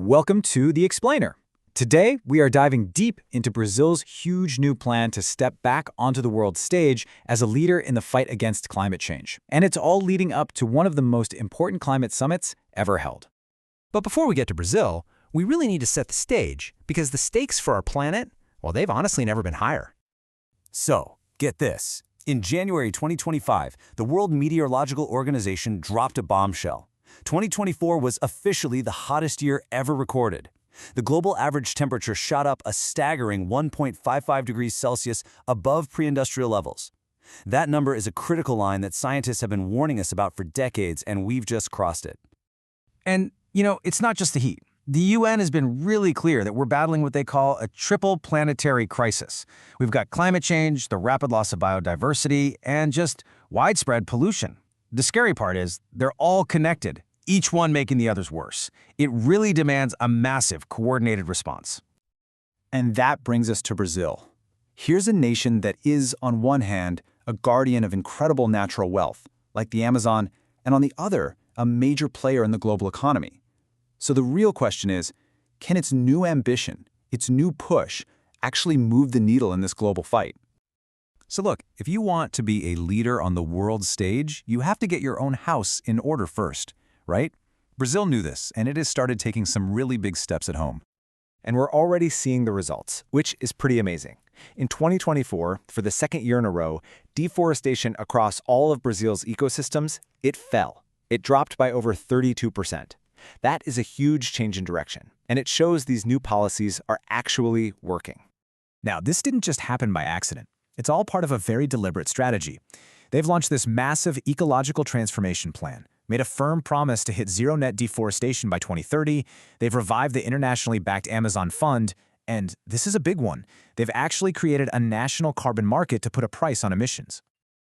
Welcome to The Explainer. Today, we are diving deep into Brazil's huge new plan to step back onto the world stage as a leader in the fight against climate change. And it's all leading up to one of the most important climate summits ever held. But before we get to Brazil, we really need to set the stage, because the stakes for our planet, well, they've honestly never been higher. So, get this. In January 2025, the World Meteorological Organization dropped a bombshell. 2024 was officially the hottest year ever recorded. The global average temperature shot up a staggering 1.55 degrees Celsius above pre-industrial levels. That number is a critical line that scientists have been warning us about for decades, and we've just crossed it. And, it's not just the heat. The UN has been really clear that we're battling what they call a triple planetary crisis. We've got climate change, the rapid loss of biodiversity, and just widespread pollution. The scary part is they're all connected, each one making the others worse. It really demands a massive, coordinated response. And that brings us to Brazil. Here's a nation that is, on one hand, a guardian of incredible natural wealth, like the Amazon, and on the other, a major player in the global economy. So the real question is, can its new ambition, its new push, actually move the needle in this global fight? So look, if you want to be a leader on the world stage, you have to get your own house in order first, right? Brazil knew this, and it has started taking some really big steps at home. And we're already seeing the results, which is pretty amazing. In 2024, for the second year in a row, deforestation across all of Brazil's ecosystems, it fell. It dropped by over 32%. That is a huge change in direction, and it shows these new policies are actually working. Now, this didn't just happen by accident. It's all part of a very deliberate strategy. They've launched this massive ecological transformation plan, made a firm promise to hit zero net deforestation by 2030, they've revived the internationally backed Amazon Fund, and this is a big one, they've actually created a national carbon market to put a price on emissions.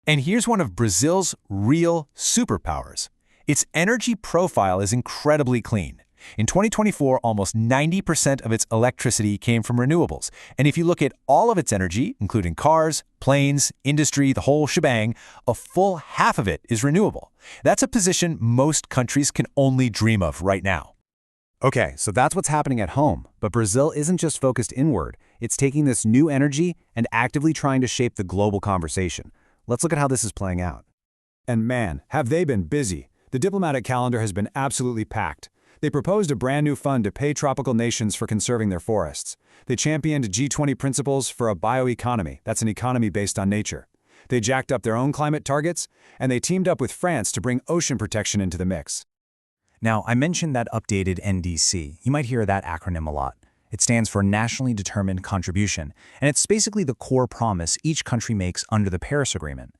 And here's one of Brazil's real superpowers. Its energy profile is incredibly clean. In 2024, almost 90% of its electricity came from renewables. And if you look at all of its energy, including cars, planes, industry, the whole shebang, a full half of it is renewable. That's a position most countries can only dream of right now. Okay, so that's what's happening at home. But Brazil isn't just focused inward. It's taking this new energy and actively trying to shape the global conversation. Let's look at how this is playing out. And man, have they been busy. The diplomatic calendar has been absolutely packed. They proposed a brand new fund to pay tropical nations for conserving their forests. They championed G20 principles for a bioeconomy, that's an economy based on nature. They jacked up their own climate targets, and they teamed up with France to bring ocean protection into the mix. Now, I mentioned that updated NDC. You might hear that acronym a lot. It stands for Nationally Determined Contribution, and it's basically the core promise each country makes under the Paris Agreement.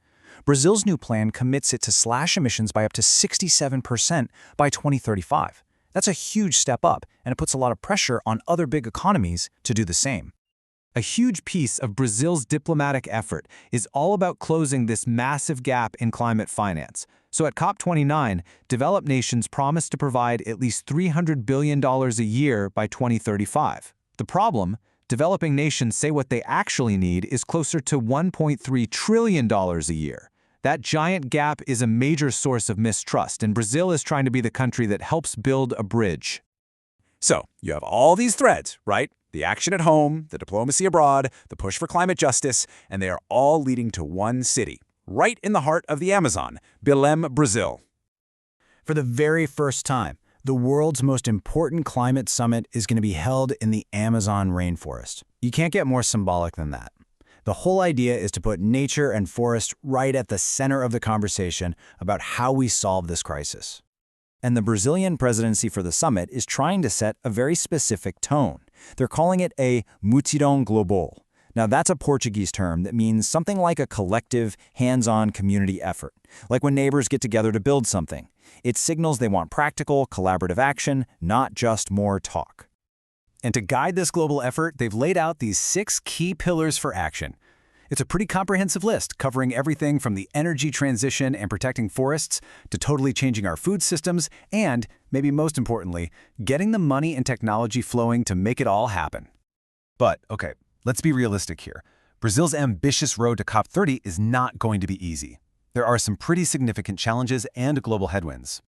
Brazil's new plan commits it to slash emissions by up to 67% by 2035. That's a huge step up, and it puts a lot of pressure on other big economies to do the same. A huge piece of Brazil's diplomatic effort is all about closing this massive gap in climate finance. So at COP29, developed nations promised to provide at least $300 billion a year by 2035. The problem? Developing nations say what they actually need is closer to $1.3 trillion a year. That giant gap is a major source of mistrust, and Brazil is trying to be the country that helps build a bridge. So, you have all these threads, right? The action at home, the diplomacy abroad, the push for climate justice, and they are all leading to one city, right in the heart of the Amazon, Belém, Brazil. For the very first time, the world's most important climate summit is going to be held in the Amazon rainforest. You can't get more symbolic than that. The whole idea is to put nature and forest right at the center of the conversation about how we solve this crisis. And the Brazilian presidency for the summit is trying to set a very specific tone. They're calling it a multidão global. Now that's a Portuguese term that means something like a collective, hands-on community effort, like when neighbors get together to build something. It signals they want practical, collaborative action, not just more talk. And to guide this global effort, they've laid out these 6 key pillars for action. It's a pretty comprehensive list covering everything from the energy transition and protecting forests to totally changing our food systems and, maybe most importantly, getting the money and technology flowing to make it all happen. But, okay, let's be realistic here. Brazil's ambitious road to COP30 is not going to be easy. There are some pretty significant challenges and global headwinds.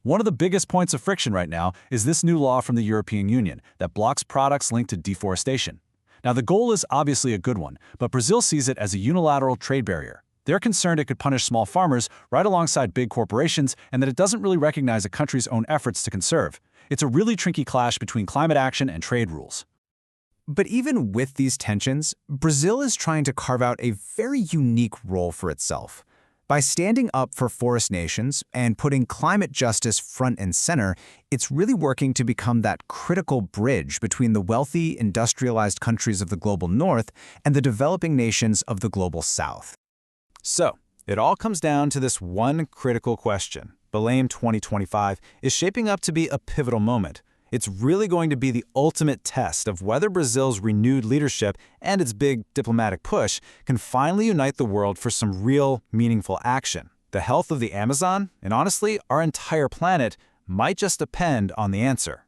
One of the biggest points of friction right now is this new law from the European Union that blocks products linked to deforestation. Now, the goal is obviously a good one, but Brazil sees it as a unilateral trade barrier. They're concerned it could punish small farmers right alongside big corporations and that it doesn't really recognize a country's own efforts to conserve. It's a really tricky clash between climate action and trade rules. But even with these tensions, Brazil is trying to carve out a very unique role for itself. By standing up for forest nations and putting climate justice front and center, it's really working to become that critical bridge between the wealthy, industrialized countries of the global north and the developing nations of the global south. So, it all comes down to this one critical question. Belém 2025 is shaping up to be a pivotal moment. It's really going to be the ultimate test of whether Brazil's renewed leadership and its big diplomatic push can finally unite the world for some real, meaningful action. The health of the Amazon, and honestly, our entire planet, might just depend on the answer.